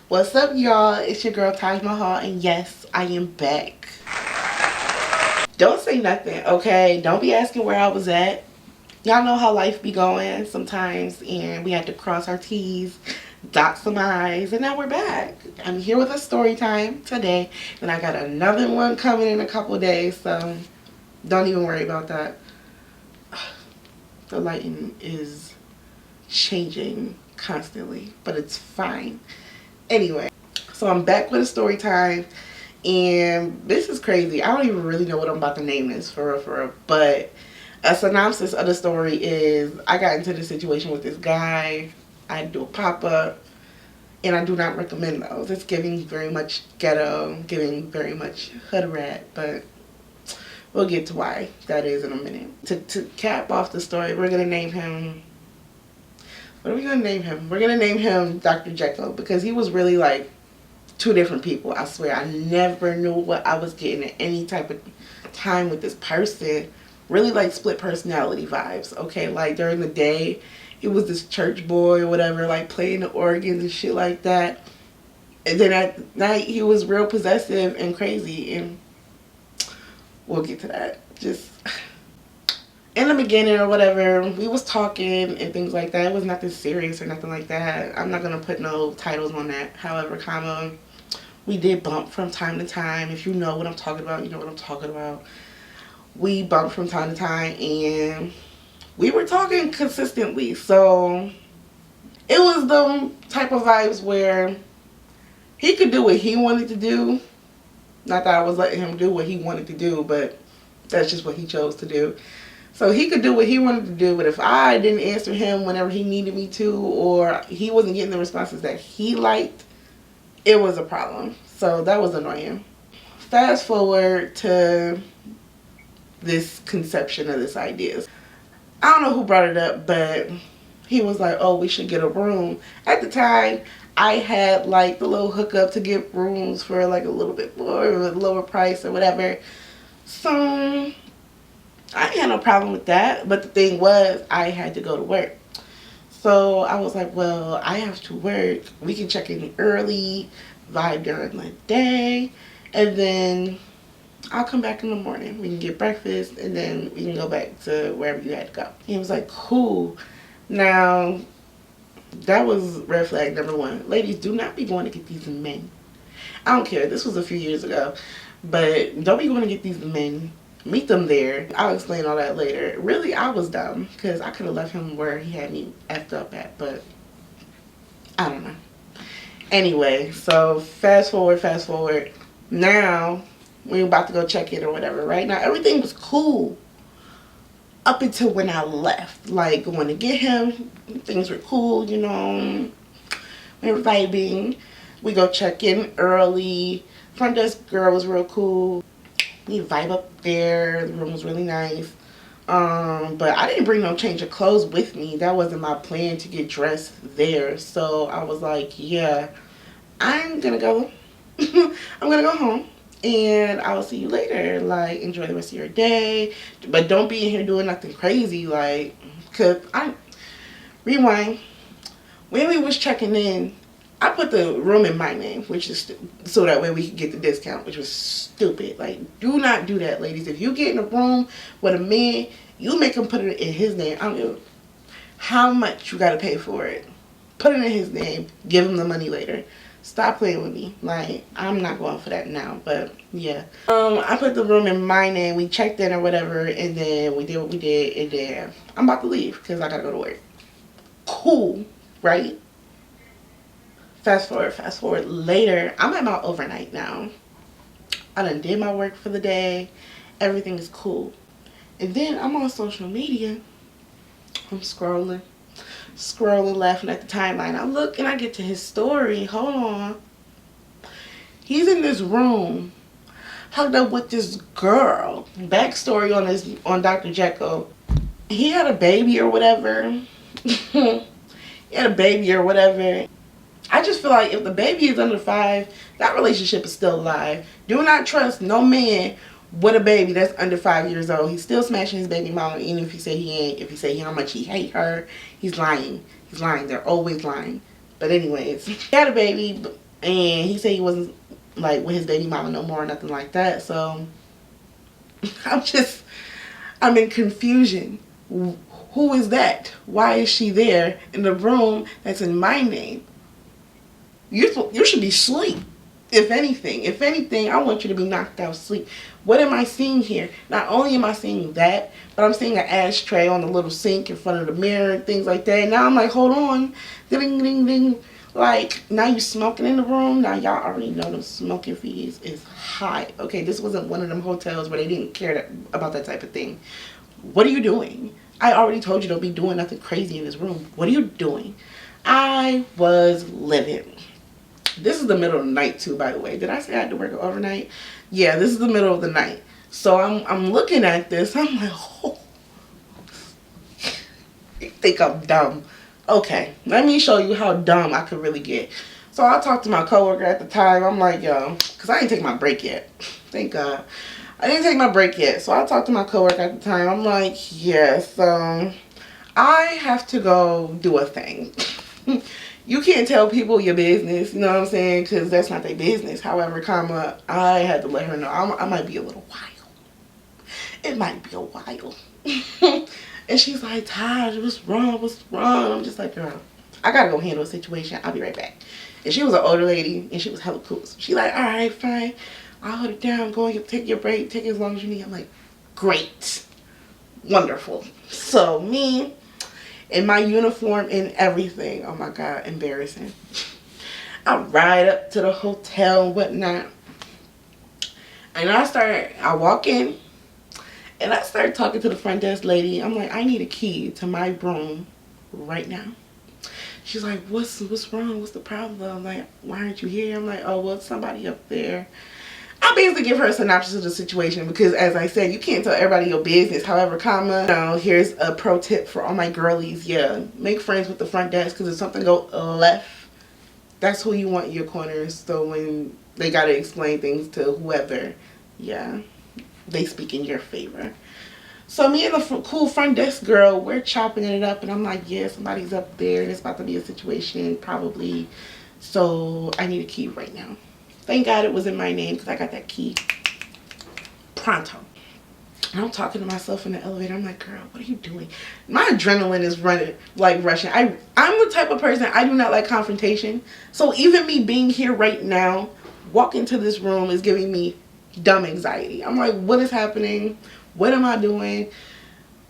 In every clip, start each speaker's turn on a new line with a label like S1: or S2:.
S1: What's up, y'all? It's your girl Taj Mahal, and yes, I am back. Don't say nothing, okay? Don't be asking where I was at. Y'all know how life be going sometimes, and we had to cross our T's, dot some I's, and now we're back. I'm here with a story time today, and I got another one coming in a couple of days, so don't even worry about that. The lighting is changing constantly, but it's fine. Anyway, so I'm back with a story time, and this is crazy. I don't even really know what I'm about to name this for real, but a synopsis of the story is I got into this situation with this guy. I do a pop-up, and I do not recommend those. It's giving very much ghetto, giving very much hood rat, but we'll get to why that is in a minute. To cap off the story, we're going to name him... What are we going to name him? We're going to name him Dr. Jekyll, because he was really like two different people. I swear, I never knew what I was getting at any type of time with this person. Really like split personality vibes, okay? Like during the day, he was this church boy or whatever, like playing the organs and shit like that. And then at night, he was real possessive and crazy, and we'll get to that. Just... in the beginning or whatever, we was talking and things like that. It was nothing serious or nothing like that. I'm not going to put no titles on that. However, comma, we did bump from time to time. If you know what I'm talking about, you know what I'm talking about. We bumped from time to time, and we were talking consistently. So it was the type of vibes where he could do what he wanted to do. Not that I was letting him do what he wanted to do, but that's just what he chose to do. So he could do what he wanted to do, but if I didn't answer him whenever he needed me to, or he wasn't getting the responses that he liked, it was a problem. So that was annoying. Fast forward to this conception of this idea. I don't know who brought it up, but he was like, oh, we should get a room. At the time, I had like the little hookup to get rooms for like a little bit more, or a lower price or whatever. So I had no problem with that, but the thing was, I had to go to work. So I was like, well, I have to work. We can check in early, vibe during the day, and then I'll come back in the morning. We can get breakfast, and then we can go back to wherever you had to go. He was like, cool. Now, that was red flag number one. Ladies, do not be going to get these men. I don't care. This was a few years ago, but don't be going to get these men. Meet them there. I'll explain all that later. Really, I was dumb because I could have left him where he had me effed up at, but I don't know. Anyway, so fast forward. Now, we're about to go check in or whatever, right? Now, everything was cool up until when I left. Like, going to get him, things were cool, you know. We were vibing. We go check in early. Front desk girl was real cool. We vibe up there. The room was really nice. But I didn't bring no change of clothes with me. That wasn't my plan to get dressed there. So I was like, yeah, I'm gonna go. I'm gonna go home, and I will see you later. Like, enjoy the rest of your day, but don't be in here doing nothing crazy. Like, cause rewind. When we was checking in, I put the room in my name, which is so that way we could get the discount, which was stupid. Like, do not do that, ladies. If you get in a room with a man, you make him put it in his name. I don't know how much you got to pay for it. Put it in his name. Give him the money later. Stop playing with me. Like, I'm not going for that now, but yeah. I put the room in my name. We checked in or whatever, and then we did what we did, and then I'm about to leave because I got to go to work. Cool, right? Fast forward later. I'm at my overnight now. I done did my work for the day. Everything is cool. And then I'm on social media I'm scrolling, laughing at the timeline. I look and I get to his story. Hold on. He's in this room, hugged up with this girl. Backstory on Dr. Jekyll. He had a baby or whatever. He had a baby or whatever. I just feel like if the baby is under 5, that relationship is still alive. Do not trust no man with a baby that's under 5 years old. He's still smashing his baby mama, even if he say he ain't. If he say how much he hate her, he's lying. He's lying. They're always lying. But anyways, he had a baby, and he said he wasn't like with his baby mama no more or nothing like that. So I'm in confusion. Who is that? Why is she there in the room that's in my name? You should be asleep. If anything, I want you to be knocked out asleep. What am I seeing here? Not only am I seeing that, but I'm seeing an ashtray on the little sink in front of the mirror and things like that. And now I'm like, hold on. Ding, ding, ding. Like, now you smoking in the room. Now y'all already know the smoking fees is high. Okay, this wasn't one of them hotels where they didn't care about that type of thing. What are you doing? I already told you don't be doing nothing crazy in this room. What are you doing? I was living. This is the middle of the night too, by the way. Did I say I had to work overnight? Yeah, this is the middle of the night. So I'm looking at this. I'm like, oh, you think I'm dumb. Okay, let me show you how dumb I could really get. So I talked to my coworker at the time. I'm like, yo, because I didn't take my break yet. Thank God. I didn't take my break yet. So I talked to my coworker at the time. I'm like, yeah, so I have to go do a thing. You can't tell people your business, you know what I'm saying? Because that's not their business. However, I had to let her know I might be a little while. It might be a while. And she's like, Taj, what's wrong? What's wrong? I'm just like, girl, I got to go handle a situation. I'll be right back. And she was an older lady, and she was hella cool. So she like, all right, fine. I'll hold it down. Go and take your break. Take it as long as you need. I'm like, great. Wonderful. So me, in my uniform and everything. Oh my God, embarrassing. I ride up to the hotel and whatnot. And I walk in and I start talking to the front desk lady. I'm like, I need a key to my room right now. She's like, what's wrong? What's the problem? I'm like, why aren't you here? I'm like, oh, well, somebody up there. I basically give her a synopsis of the situation because, as I said, you can't tell everybody your business. However, here's a pro tip for all my girlies. Yeah, make friends with the front desk because if something go left, that's who you want in your corner. So when they got to explain things to whoever, yeah, they speak in your favor. So me and the cool front desk girl, we're chopping it up. And I'm like, yeah, somebody's up there. There's about to be a situation probably. So I need a key right now. Thank God it was in my name because I got that key pronto. And I'm talking to myself in the elevator. I'm like, girl, what are you doing? My adrenaline is running, like rushing. I'm the type of person, I do not like confrontation. So even me being here right now, walking to this room is giving me dumb anxiety. I'm like, what is happening? What am I doing?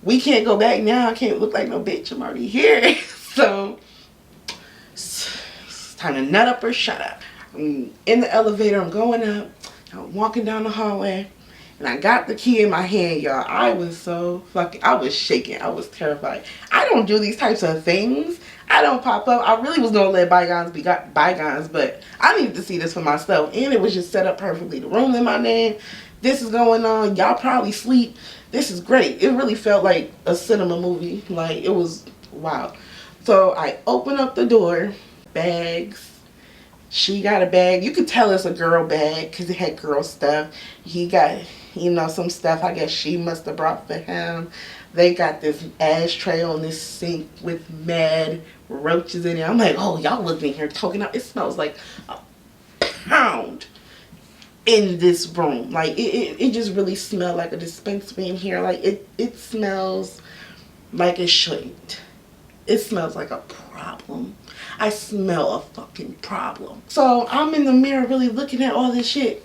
S1: We can't go back now. I can't look like no bitch. I'm already here. So it's time to nut up or shut up. I'm in the elevator, I'm going up, I'm walking down the hallway, and I got the key in my hand, y'all. I was shaking, I was terrified. I don't do these types of things. I don't pop up. I really was gonna let bygones be bygones, but I needed to see this for myself, and it was just set up perfectly. The room in my name, this is going on, y'all probably sleep. This is great. It really felt like a cinema movie. Like, it was wow. So I open up the door, bags. She got a bag. You could tell it's a girl bag because it had girl stuff. He got, some stuff I guess she must have brought for him. They got this ashtray on this sink with mad roaches in it. I'm like, oh, y'all living here talking out. It smells like a pound in this room. Like, it just really smelled like a dispensary in here. Like, it smells like it shouldn't. It smells like a problem. I smell a fucking problem. So I'm in the mirror really looking at all this shit.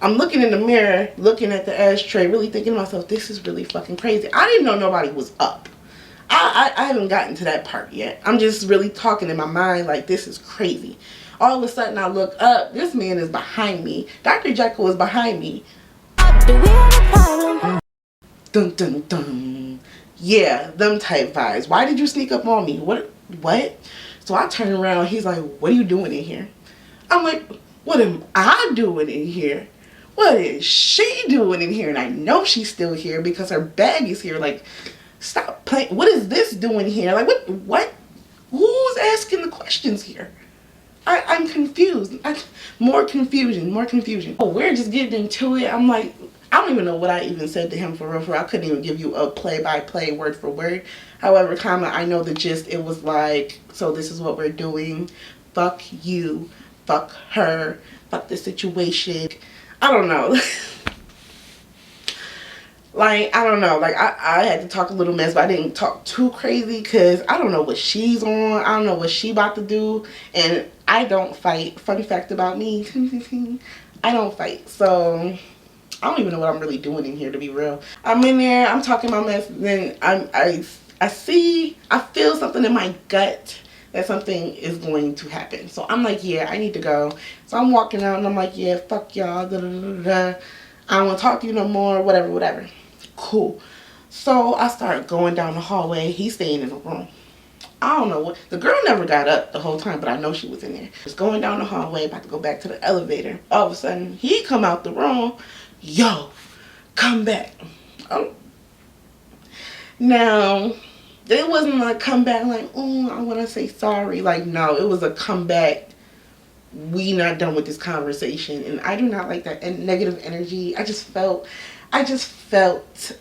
S1: I'm looking in the mirror, looking at the ashtray, really thinking to myself, this is really fucking crazy. I didn't know nobody was up. I haven't gotten to that part yet. I'm just really talking in my mind like, this is crazy. All of a sudden I look up, this man is behind me. Dr. Jekyll is behind me. Do we have a problem? Dun dun dun. Yeah, them type vibes. Why did you sneak up on me? What? So I turn around. He's like, what are you doing in here? I'm like, what am I doing in here? What is she doing in here? And I know she's still here because her bag is here. Like, stop playing. What is this doing here? Like, what? Who's asking the questions here? I'm confused. More confusion. Oh, we're just getting into it. I'm like, I don't even know what I even said to him for real. I couldn't even give you a play-by-play word for word. However, I know the gist. It was like, so this is what we're doing. Fuck you. Fuck her. Fuck the situation. I don't know. Like, I don't know. Like, I had to talk a little mess, but I didn't talk too crazy because I don't know what she's on. I don't know what she about to do. And I don't fight. Fun fact about me. I don't fight. So, I don't even know what I'm really doing in here, to be real. I'm in there. I'm talking my mess. Then I feel something in my gut that something is going to happen. So, I'm like, yeah, I need to go. So, I'm walking out and I'm like, yeah, fuck y'all. Da, da, da, da. I don't want to talk to you no more. Whatever. Cool. So I started going down the hallway. He's staying in the room. I don't know what. The girl never got up the whole time, but I know she was in there. Just going down the hallway, about to go back to the elevator. All of a sudden, he come out the room. Yo, come back. Oh. Now, it wasn't a comeback like, oh, I want to say sorry. Like, no, it was a comeback. We not done with this conversation. And I do not like that negative energy. I just felt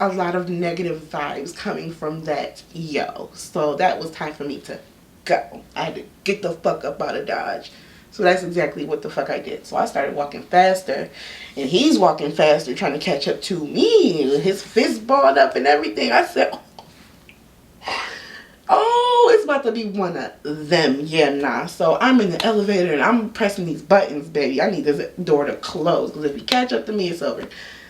S1: a lot of negative vibes coming from that yo. So that was time for me to go. I had to get the fuck up out of Dodge. So that's exactly what the fuck I did. So I started walking faster, and he's walking faster trying to catch up to me. His fist balled up and everything. I said, oh, it's about to be one of them. Yeah, nah. So I'm in the elevator and I'm pressing these buttons, baby. I need this door to close because if you catch up to me, it's over.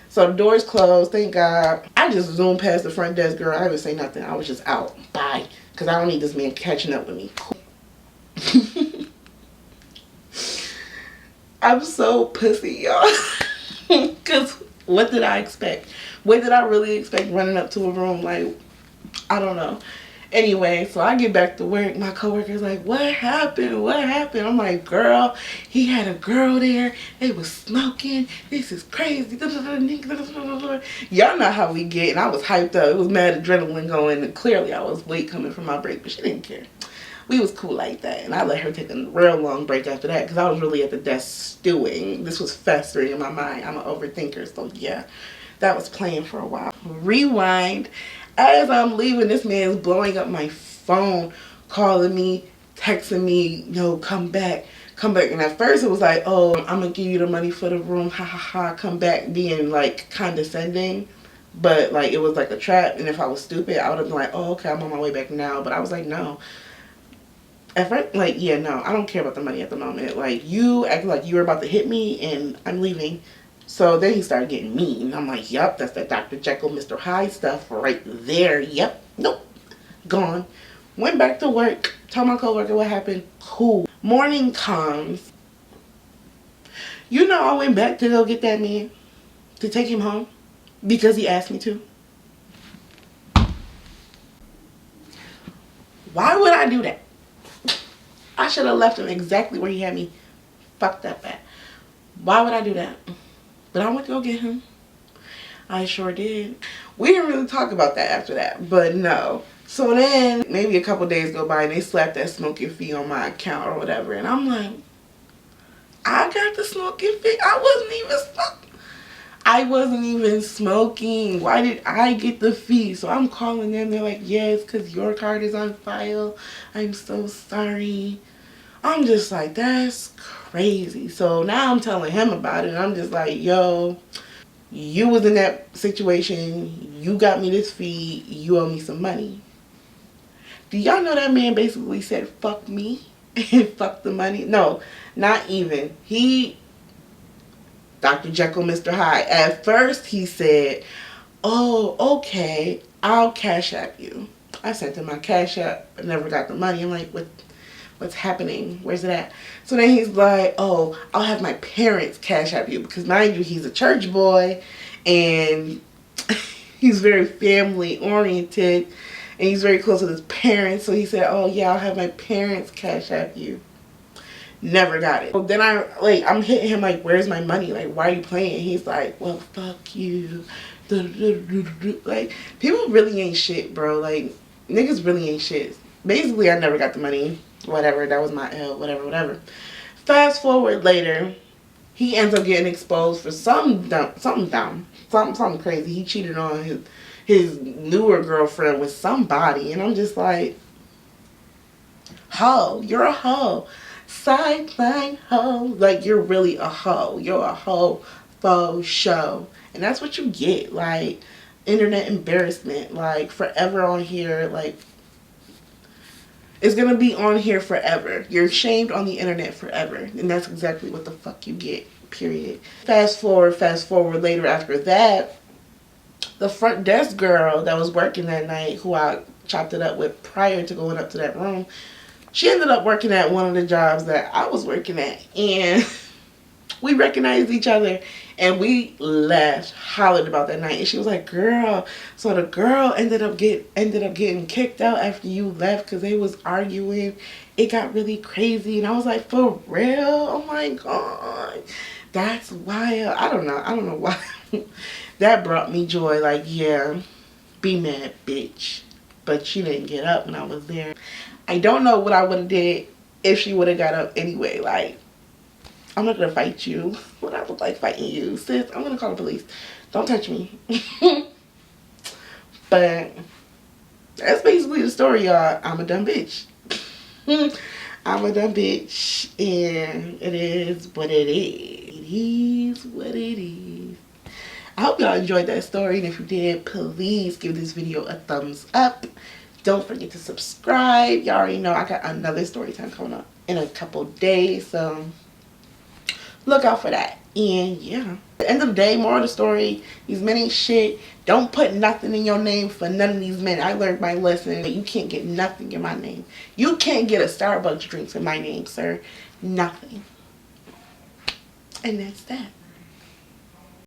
S1: So the door's closed, thank God. I just zoomed past the front desk, girl. I didn't say nothing. I was just out. Bye. Because I don't need this man catching up with me. I'm so pussy, y'all. Because what did I expect? What did I really expect running up to a room? Like, I don't know. Anyway, so I get back to work. My coworker's like, what happened? What happened? I'm like, girl, he had a girl there. They was smoking. This is crazy. Y'all know how we get. And I was hyped up. It was mad adrenaline going. And clearly I was late coming from my break, but she didn't care. We was cool like that. And I let her take a real long break after that because I was really at the desk stewing. This was festering in my mind. I'm an overthinker. So yeah, that was playing for a while. Rewind. As I'm leaving, this man is blowing up my phone, calling me, texting me, yo, come back. And at first it was like, oh, I'm going to give you the money for the room, ha ha ha, come back, being like condescending. But like it was like a trap, and if I was stupid, I would have been like, oh, okay, I'm on my way back now. But I was like, no. At first, like, yeah, no, I don't care about the money at the moment. Like, you acting like you were about to hit me, and I'm leaving. So then he started getting mean. I'm like, yep, that's that Dr. Jekyll, Mr. Hyde stuff right there. Yep, nope, gone. Went back to work, told my coworker what happened. Cool. Morning comes. You know, I went back to go get that man, to take him home, because he asked me to. Why would I do that? I should have left him exactly where he had me fucked up at. Why would I do that? But I went to go get him. I sure did. We didn't really talk about that after that, but no. So then maybe a couple days go by and they slapped that smoking fee on my account or whatever. And I'm like, I got the smoking fee. I wasn't even smoking. Why did I get the fee? So I'm calling them. They're like, yes, because your card is on file. I'm so sorry. I'm just like, that's crazy. So now I'm telling him about it. And I'm just like, yo, you was in that situation. You got me this fee. You owe me some money. Do y'all know that man basically said, fuck me and fuck the money? No, not even. Dr. Jekyll, Mr. Hyde. At first he said, oh, okay, I'll cash app you. I sent him my cash app. I never got the money. I'm like, what's happening? Where's it at? So then he's like, oh, I'll have my parents cash app you. Because mind you, he's a church boy. And he's very family oriented, and he's very close with his parents. So he said, "Oh yeah, I'll have my parents cash app you." Never got it. Then I'm hitting him like, "Where's my money? Like, why are you playing?" He's like, "Well, fuck you." Like, people really ain't shit, bro. Like, niggas really ain't shit. Basically, I never got the money. Whatever, that was my L. Whatever. Fast forward later, he ends up getting exposed for something crazy. He cheated on his newer girlfriend with somebody, and I'm just like, hoe, you're a hoe. Sideline hoe. Like, you're really a hoe. You're a hoe faux show. And that's what you get. Like, internet embarrassment. Like, forever on here. Like, it's going to be on here forever. You're shamed on the internet forever. And that's exactly what the fuck you get. Period. Fast forward later after that, the front desk girl that was working that night, who I chopped it up with prior to going up to that room, she ended up working at one of the jobs that I was working at, and we recognized each other, and we laughed, hollered about that night. And she was like, "Girl, so the girl ended up getting kicked out after you left because they was arguing. It got really crazy." And I was like, "For real? Oh my god, that's wild." I don't know why. That brought me joy. Like, yeah, be mad, bitch. But she didn't get up when I was there. I don't know what I would have did if she would have got up anyway. Like, I'm not going to fight you. What I look like fighting you, sis? I'm going to call the police. Don't touch me. But that's basically the story, y'all. I'm a dumb bitch. I'm a dumb bitch. And it is what it is. It is what it is. I hope y'all enjoyed that story. And if you did, please give this video a thumbs up. Don't forget to subscribe. Y'all already know I got another story time coming up in a couple days, so look out for that. And yeah, at the end of the day, moral of the story, these men ain't shit. Don't put nothing in your name for none of these men. I learned my lesson. You can't get nothing in my name. You can't get a Starbucks drink in my name, sir. Nothing. And that's that.